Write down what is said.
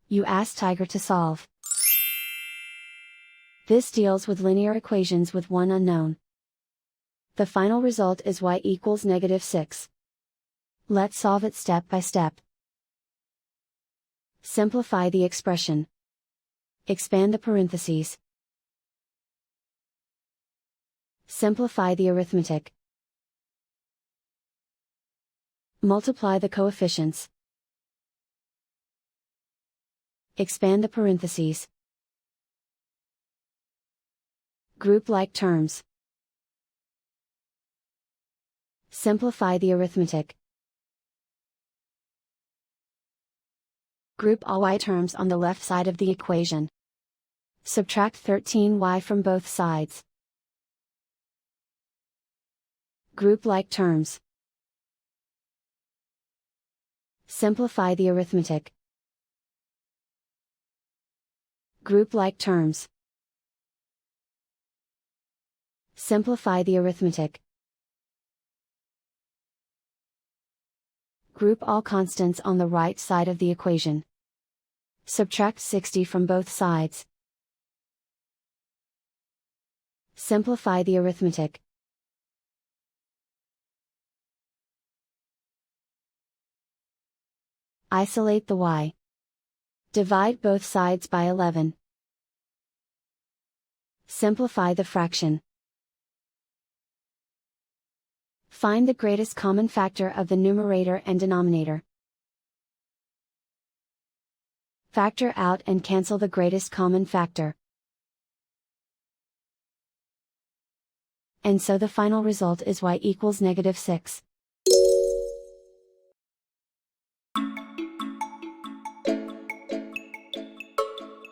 You ask Tiger to solve. This deals with linear equations with one unknown. The final result is y equals -6. Let's solve it step by step. Simplify the expression. Expand the parentheses. Simplify the arithmetic. Multiply the coefficients. Expand the parentheses. Group like terms. Simplify the arithmetic. Group all y terms on the left side of the equation. Subtract 13y from both sides. Group like terms. Simplify the arithmetic. Group like terms. Simplify the arithmetic. Group all constants on the right side of the equation. Subtract 60 from both sides. Simplify the arithmetic. Isolate the y. Divide both sides by 11. Simplify the fraction. Find the greatest common factor of the numerator and denominator. Factor out and cancel the greatest common factor. And so the final result is y equals -6.